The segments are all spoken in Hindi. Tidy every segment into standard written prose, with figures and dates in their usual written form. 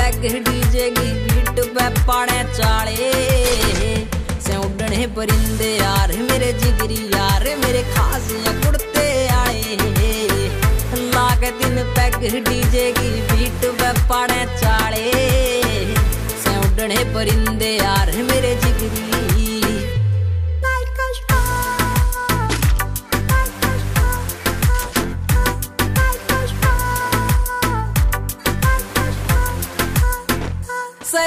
पैग डीजे की बीट पे पाड़े चाले से उड़ने परिंदे यार मेरे जिगरी यार मेरे खास कुड़ते आए लागे दिन पैग डीजे की बीट पे पाड़े चाले से उड़ने परिंदे यार मेरे जिगरी।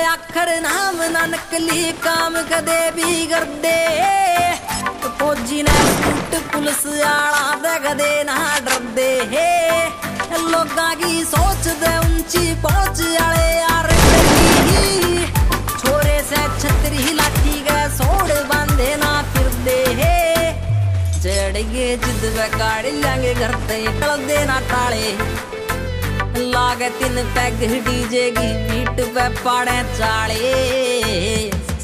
आखर नाम ना नकली काम कदे भी कर दे फौजी ने सूट पुलिस आला दे कदे ना डर दे लोगां की सोच दे ऊंची पहुंच आले यार छोरे से छतरी लाठी के सोड़ बांधे ना फिर दे जड़गे जिद वे काढ़ लेंगे घर ते कल दे ना टाले लागे तीन पैग डीजे की बीट पे पाड़े चाले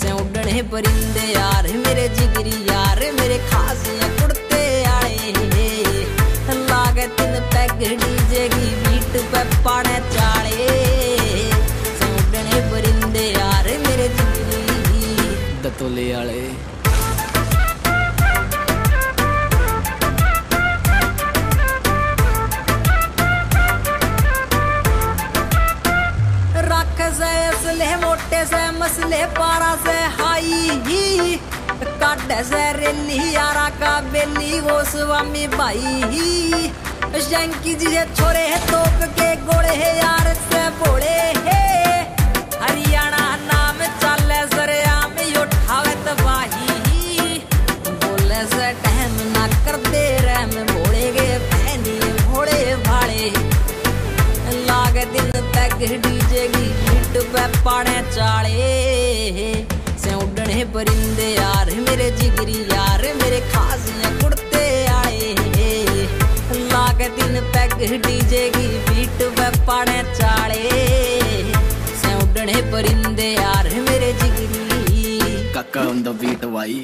से उड़ने परिंदे यार मेरे जिगरी यार मेरे खास कुड़ते आए लागे तीन पैग डीजे की बीट पे पाड़े चाले से उड़ने परिंदे यार मेरे जिगरी दतोले आले। मोटे से मसले पारा से हाई काटे से रेली यारा का बेली वो स्वामी भाई शंकी जी से छोरे तोप के गोड़े है यार से बोले है हरियाणा नाम चले सरेआम उठावे तबाही बोले से टहम ना कर दे रहे में भोले गे पहनी भोले भाड़े लागे दिन पैग डीजे की बीट पे पाड़े चाले से उड़ने परिंदे यार मेरे जिगरी यार मेरे खास कुड़ते आए लागे दिन पैग डीजे की बीट पे पाड़े चाले से उड़ने परिंदे यार मेरे जिगरी काका ऑन द बीट वाई।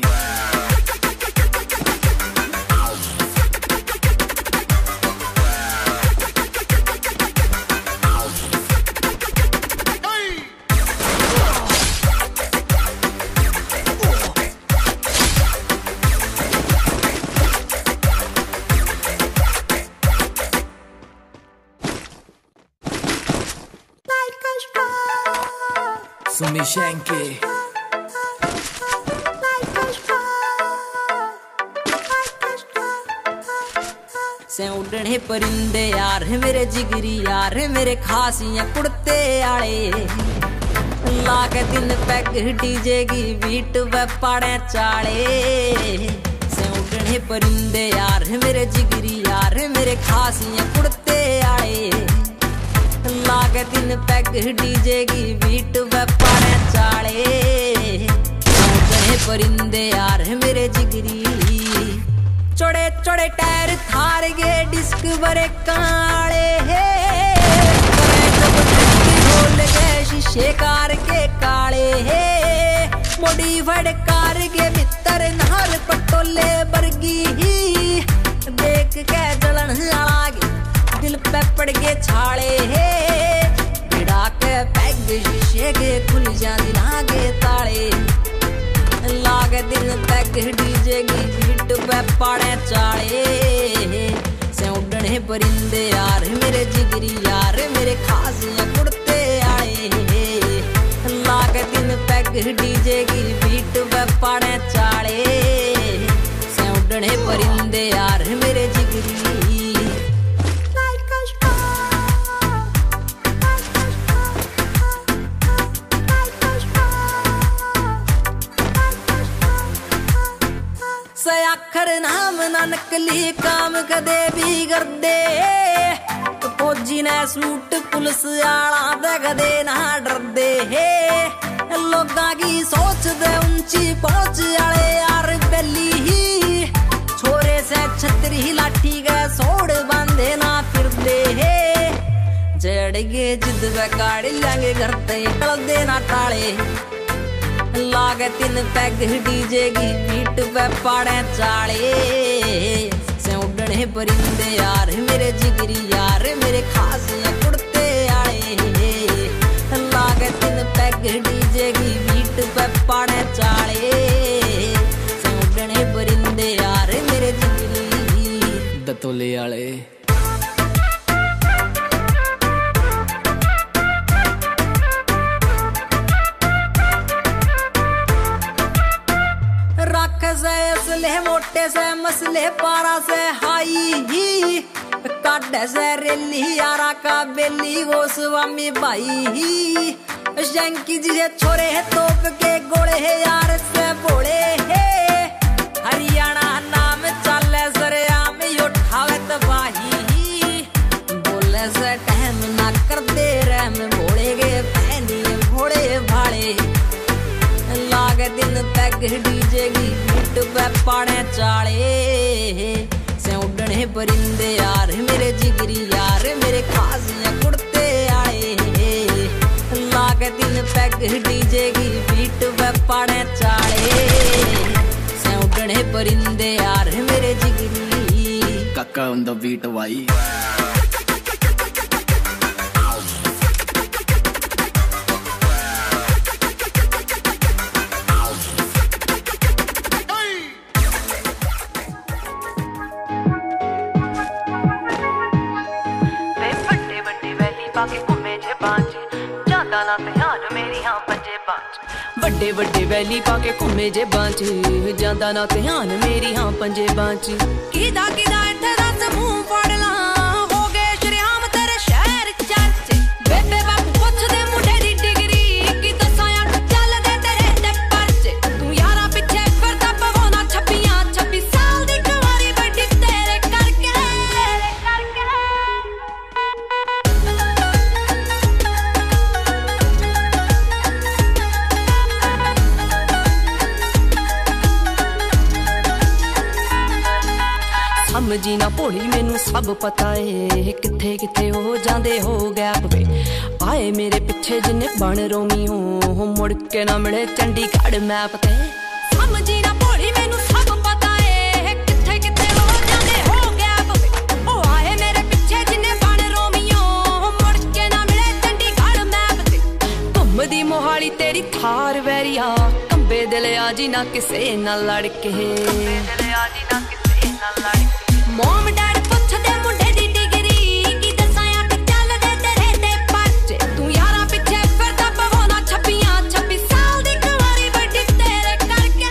Sumishenki से उड़ने परिंदे यार मेरे जिगरी यार मेरे खासियां कुड़ते आले लागे दिन पैग डीजे की बीट वे पाड़े चाले से उड़ने परिंदे यार मेरे जिगरी यार मेरे खासियां कुड़ते आले लागे दिन पैग डीजे की बीट वे पाड़े चाले उड़ने परिंदे यार मेरे जिगरी चौड़े चौड़े टायर थार गे डिस्क बरे काले ढोल गए शीशे कार के काले मॉडिफाइड कार के भीतर नाल पटोले बरगी देख के जलन आगे दिल पे पड़ के छाले भिड़ा के पैग शीशे के खुल जा दिलागे ताले लागे दिन पैग डीजे की बीट पे पाड़े चाले से उड़ने परिंदे यार मेरे जिगरी यार मेरे खास कुड़ते आए लागे दिन पैग डीजे की बीट पे पाड़े चाले से उड़ने परिंदे यार मेरे जिगरी। आखर नाम ना नकली काम कदे भी कर दे फौजी ने सूट पुलिस आला दे कदे ना डर दे लोगां की सोच दे ऊंची पहुंच आले यार बेली छोरे से छतरी लाठी के सोड़ बांधे ना फिर दे जड़गे जिद वे काढ़ लेंगे घर ते कल दे ना टाले लागे तीन पैग डीजे की बीट पे पाड़े चाले से उड़ने परिंदे यार मेरे जिगरी यार मेरे खास कुड़ते आए पैग डीजे की बीट पे पाड़े चाले से उड़ने परिंदे यार मेरे जिगरी दतोले आले से असले मोटे से मसले पारा से हाई काट से रेली यारा का बेली वो स्वामी भाई शंकी जी से छोरे है तोप के गोले है यार से बोले है हरियाणा नाम चले सरे आम उठावे तबाही बोले से टहम ना कर दे रहम भोले गे पहनी भोले भाले लागे दिन पैग डीजे की बीट पे पाड़े चाले से उड़ने परिंदे यार मेरे जिगरी यार मेरे खासियां कुड़ते आए लागे दिन पैग डीजे की बीट पे पाड़े चाले से उड़ने परिंदे यार मेरे जिगरी काका ऑन द बीट वाई ਵੱਡੇ ਵੱਡੇ ਵੈਲੀ ਪਾ ਕੇ ਘੁੰਮੇ ਜੇ ਬਾਂਚ ਜਾਂਦਾ ਨਾ ਧਿਆਨ ਮੇਰੀ ਹਾਂ ਪੰਜੇ ਬਾਂਚ ਕਿਦਾ ਕਿਦਾ ਇੱਥੇ ਦੱਸ ਮੂੰਹ ਫੜ ਲਾਂ ਹੋ ਗਏ ਸ਼ਰਿਆਮ ਤੇਰੇ ਸ਼ਹਿਰ ਚਰਚ ਬੇਬੇ ਬਾਪੂ ਪੁੱਛਦੇ ਮੁੰਡੇ ਦੀ ਡਿਗਰੀ ਕੀ ਦੱਸਾਂ ਅੱਖ ਚੱਲਦੇ ਤੇਰੇ ਤੇ ਪਰਚੇ ਤੂੰ ਯਾਰਾਂ ਪਿੱਛੇ ਫਿਰਦਾ ਪਵਾਉਣਾ 26 ਸਾਲ ਦੀ ਕੁਆਰੀ ਵੱਡੀ ਤੇਰੇ ਕਰਕੇ ਸਮਝੀ ਨਾ ਭੋਲੀ ਮੈਨੂੰ ਸਭ ਪਤਾ ਏ ਕਿੱਥੇ ਕਿੱਥੇ ਹੋ ਜਾਂਦੇ ਹੋ ਗੈਪ ਵੇ ਆਏ ਮੇਰੇ ਪਿੱਛੇ ਜਿੰਨੇ ਬਣ ਰੋਮੀ ਹੋ ਮੁੜ ਕੇ ਨਾ ਮਿਲੇ ਚੰਡੀਗੜ੍ਹ ਮੈਪ ਤੇ ਸਮਝੀ ਨਾ ਭੋਲੀ ਮੈਨੂੰ ਸਭ ਪਤਾ ਏ ਕਿੱਥੇ ਕਿੱਥੇ ਹੋ ਜਾਂਦੇ ਹੋ ਗੈਪ ਵੇ ਉਹ ਆਏ ਮੇਰੇ ਪਿੱਛੇ ਜਿੰਨੇ ਬਣ ਰੋਮੀ ਹੋ ਮੁੜ ਕੇ ਨਾ ਮਿਲੇ ਚੰਡੀਗੜ੍ਹ ਮੈਪ ਤੇ ਘੁੰਮਦੀ ਮੋਹਾਲੀ ਤੇਰੀ ਥਾਰ ਵੈਰੀਆ ਕੰਬੇ ਦਿਲ ਆ ਜੀ ਨਾ ਕਿਸੇ ਨਾਲ ਲੜ ਕੇ ਮੋਮ ਡੈਡ ਪੁੱਛਦੇ ਮੁੰਡੇ ਦੀ ਡਿਗਰੀ ਕੀ ਦੱਸਾਂ ਅੱਖ ਚੱਲਦੇ ਤੇਰੇ ਤੇ ਪਰਚੇ ਤੂੰ ਯਾਰਾਂ ਪਿੱਛੇ ਫਿਰਦਾ ਪਵਾਉਣਾ 26 ਸਾਲ ਦੀ ਕੁਆਰੀ ਵੱਡੀ ਤੇਰੇ ਕਰਕੇ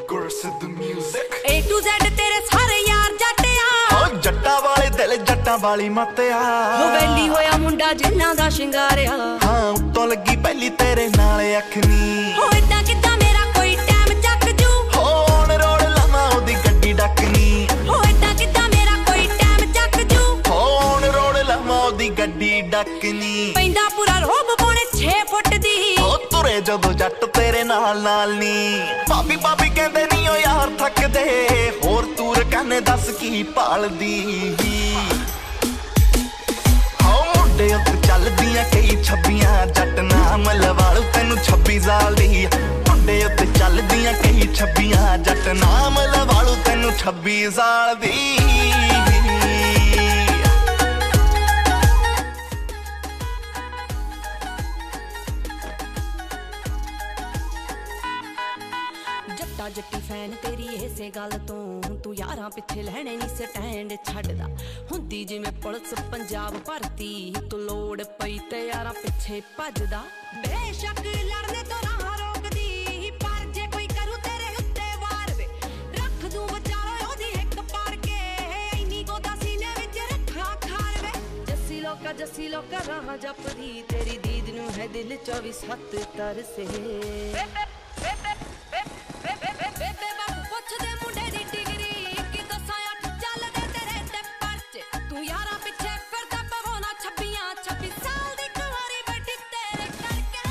ਗੁਰਸਿੱਧ ਮਿਊਜ਼ਿਕ A to Z ਤੇਰੇ ਸਾਰੇ ਯਾਰ ਜੱਟਿਆ ਓ ਜੱਟਾਂ ਵਾਲੇ ਦਿਲ ਜੱਟਾਂ ਵਾਲੀ ਮੱਤਿਆ ਹੋ ਵੈਲੀ ਹੋਇਆ ਮੁੰਡਾ ਜਿੰਨਾਂ ਦਾ ਸ਼ਿੰਗਾਰਿਆ ਹਾਂ ਉੱਤੋਂ ਲੱਗੀ ਪਹਿਲੀ ਤੇਰੇ ਨਾਲ ਅੱਖ ਨੀ ਹੋ ਏਦਾਂ ਕਿੱਦਾਂ ਮੇਰਾ ਕੋਈ ਟਾਈਮ ਚੱਕ ਜੂ ਹੋਣ ਰੋੜ ਲਾਵਾਂ ਉਹਦੀ ਗੱਡੀ ਡੱਕਨੀ ਹੋ ਏਦਾਂ ਕਿੱਦਾਂ ਮੇਰਾ ਕੋਈ ਟਾਈਮ ਚੱਕ ਜੂ ਹੋਣ ਰੋੜ ਲਾਵਾਂ ਉਹਦੀ ਗੱਡੀ ਡੱਕਨੀ ਪੈਂਦਾ ਪੂਰਾ ਰੋਬ ਪੌਣੇ 6 ਫੁੱਟ ਦੀ ਉਹ ਤੁਰੇ ਜਦੋਂ ਜੱਟ ਤੇਰੇ ਨਾਲ ਨਾਲ ਨੀ ਭਾਬੀ ਭਾਬੀ ਕਹਿੰਦੇ ਨੀ ਓ ਯਾਰ ਥੱਕਦੇ ਹੋਰ ਤੂਰ ਕਾਨੇ ਦੱਸ ਕੀ ਭਾਲਦੀ ਹਾਉ ਮੁੰਡੇ ਉੱਤੇ ਚੱਲਦੀਆਂ ਕਈ ਛੱਬੀਆਂ ਜੱਟ ਨਾਮ ਲਵਾਲੂ ਤੈਨੂੰ 26 ਸਾਲ ਦੀ ਮੁੰਡੇ ਉੱਤੇ ਚੱਲਦੀਆਂ ਕਈ ਛੱਬੀਆਂ ਜੱਟ ਨਾਮ ਲਵਾਲੂ ਤੈਨੂੰ 26 ਸਾਲ ਦੀ ਜੱਟਾ ਜੱਟੀ ਫੈਨ ਤੇਰੀ ਇਸੇ ਗੱਲ ਤੋਂ ਤੂੰ ਯਾਰਾਂ ਪਿੱਛੇ ਲੈਣੇ ਨਹੀਂ ਸਟੈਂਡ ਛੱਡਦਾ ਹੁੰਦੀ ਜਿਵੇਂ ਪੁਲਿਸ ਪੰਜਾਬ ਭਰਤੀ ਤੂੰ ਲੋੜ ਪਈ ਤੇ ਯਾਰਾਂ ਪਿੱਛੇ ਭੱਜਦਾ ਬੇਸ਼ੱਕ ਲੜਨੇ ਤੋਂ ਰਾਹ ਰੋਕਦੀ ਪਰ ਜੇ ਕੋਈ ਕਰੂ ਤੇਰੇ ਉੱਤੇ ਵਾਰ ਵੇ ਰੱਖ ਦੂੰ ਵਿਚਾਰੇ ਉਹਦੀ ਹਿੱਕ ਪਾੜ ਕੇ ਇੰਨੀ ਗੋਦਾ ਸੀਨੇ ਵਿੱਚ ਰੱਖਾ ਖਾਰ ਵੇ ਜੱਸੀ ਲੋਕਾ ਰਾਹ ਜਪਦੀ ਤੇਰੀ ਦੀਦ ਨੂੰ ਹੈ ਦਿਲ 24/7 ਤਰਸੇ ਬੇਬੇ ਬਾਪੂ ਪੁੱਛਦੇ ਮੁੰਡੇ ਦੀ ਡਿਗਰੀ ਕੀ ਦੱਸਾਂ ਅੱਖ ਚੱਲਦੇ ਤੇਰੇ ਤੇ ਪਰਚੇ ਤੂੰ ਯਾਰਾਂ ਪਿੱਛੇ ਫਿਰਦਾ ਪਵਾਉਣਾ 26 ਸਾਲ ਦੀ ਕੁਆਰੀ ਵੱਡੀ ਤੇਰੇ ਕਰਕੇ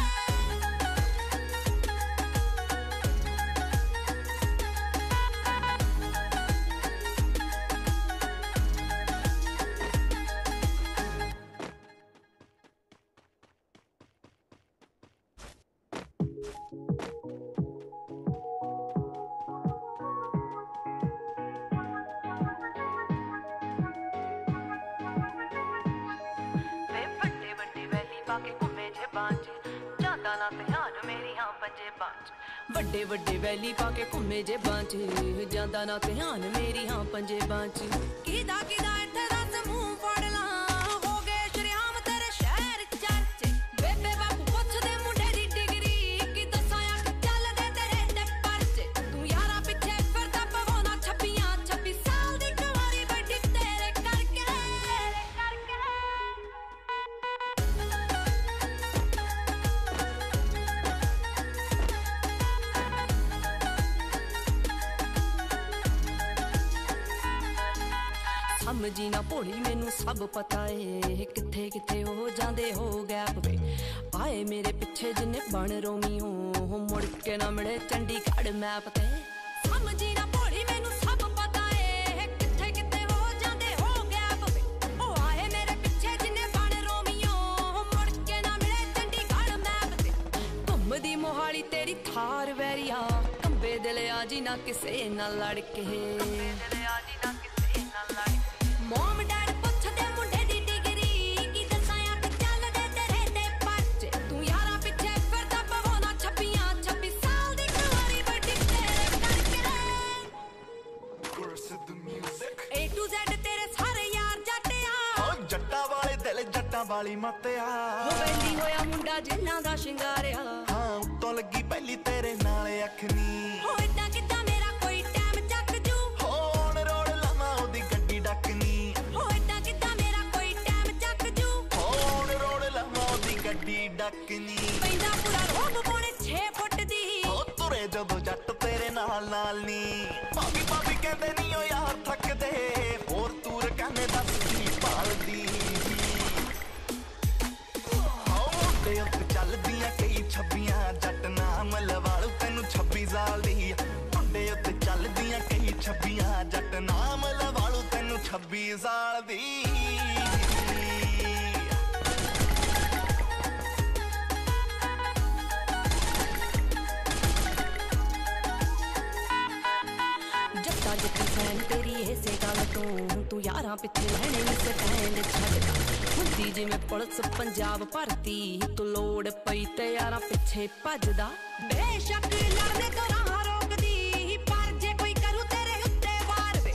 ਕੇ ਘੁੰਮੇ ਜੇ ਬਾਂਝ ना ध्यान मेरियां पंजेबां च वड्डे वड्डे वैली पाके घुम्मे जेबां च जांदा ना ध्यान मेरियां पंजेबां च किदा किदा इत्थे दस मूंह फड़ ला हो गए शरेआम तेरे शहर चर्चे बेबे बापू पुछदे मुंडे दी डिग्री कि दसां अख चलदे तेरे ते परचे तू यारा पिछे फिरदा पवाना 26 साल दी कुंवारी बड़ी तेरे करके समझी ना भोली मैनू सब पता है किथे किथे हो जांदे हो गैप वे आए मेरे पिछे जिन्ने बन रोमियो मुड़ के ना मिले चंडीगढ़ मैप ते समझी ना भोली मैनू सब पता है किथे किथे हो जांदे हो गैप वे ओ आए मेरे पिछे जिन्ने बन रोमियो मुड़ के ना मिले चंडीगढ़ मैप ते घुमदी मोहाली तेरी थार वैरिया कंबे दिल आजी ना किसे ना लड़ के मोम डैड पुछदे मुंडे दी डिग्री कि दसां अख चलदे तेरे ते परचे तू यारा पिछे फिरदा पवाना 26 साल दी कुंवारी बड़ी तेरे करके A to Z तेरे सारे यार जट्टिया ओ जट्टा वाले दिल जट्टा वाली मत्या हो वैली होया मुंडा जिन्ना दा शिंगारिया हां उत्तों लगी पहली तेरे नाल अखनी हो इदां किदां मेरा कोई टाइम चक जू हो ऑन रोड लावां ओदी गड्डी डकनी गड्डी डकनी पैंदा पूरा रोब पौने 6 फुट दी ओ तुरे जदों जट तेरे नाल नाल नी भाभी भाभी कहंदे नी ओ यार थकदे होर तूर कहने दस की पालदी ओ मुंडे उत्ते चलदियां कई छब्बियां जट नाम लवालू तैनू 26 साल दी मुंडे उत्ते चलदियां कई छब्बियां जट नाम लवालू तैनू 26 साल दी जट्टी फैन तेरी इसे गल तू यारां पिछे लैने नी स्टैंड छड्डदा हुंदी जिवें पुलिस पंजाब भरती तू लोड़ पई ते यारां पिछे भजदा बेशक लड़ने तो राह रोकदी पर जे कोई करू तेरे उत्ते वार वे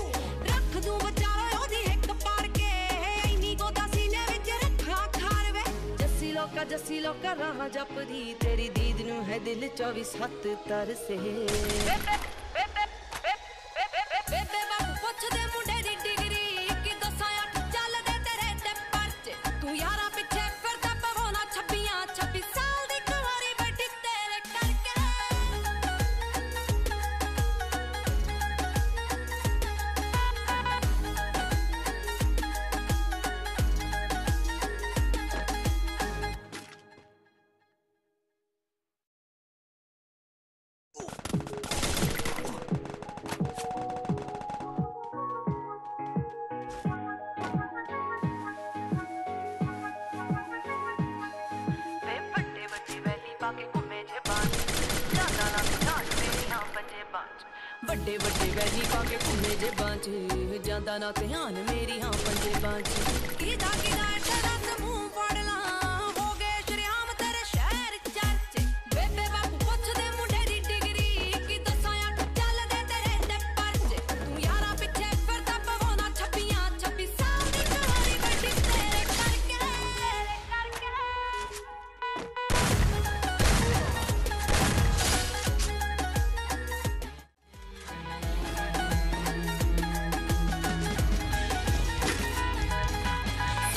रख दूं बचावे ओदी हिक पाड़ के इन्नी गोदा सीने विच रखा खार वे जस्सी लोका राह जपदी तेरी दीद नूं है दिल 24/7 तरसे बेबे बापू पुछदे मुंडे दी डिग्री कि दसां अख चलदे तेरे ते परचे तू यारा पिछे फिरदा पवाना 26 साल दी कुंवारी बड़ी तेरे करके वड्डे वड्डे वैली पाके घुम्मे जेबां च जांदा ना ध्यान मेरियां पंजेबां च किदा किदा इत्थे दस मूंह फड़ ला हो गए शरेआम तेरे शहर चर्चे बेबे बापू पुछदे मुंडे दी डिग्री कि दसां अख चलदे तेरे ते परचे तू यारा पिछे फिरदा पवाना 26 साल दी कुंवारी बड़ी तेरे करके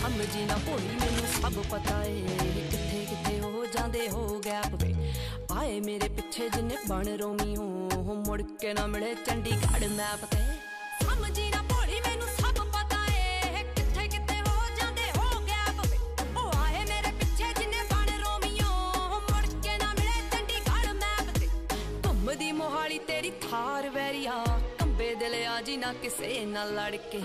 समझी ना भोली मैनू सब पता है किथे किथे हो जांदे हो गैप वे आए मेरे पिछे जिन्ने बन रोमियो मुड़ के ना मिले चंडीगढ़ मैप ते समझी ना भोली मैनू सब पता है किथे किथे हो जांदे हो गैप वे ओ आए मेरे पिछे जिन्ने बन रोमियो मुड़ के ना मिले चंडीगढ़ मैप ते घुमदी मोहाली तेरी थार वैरिया कंबे दिल आजी ना किसे ना लड़ के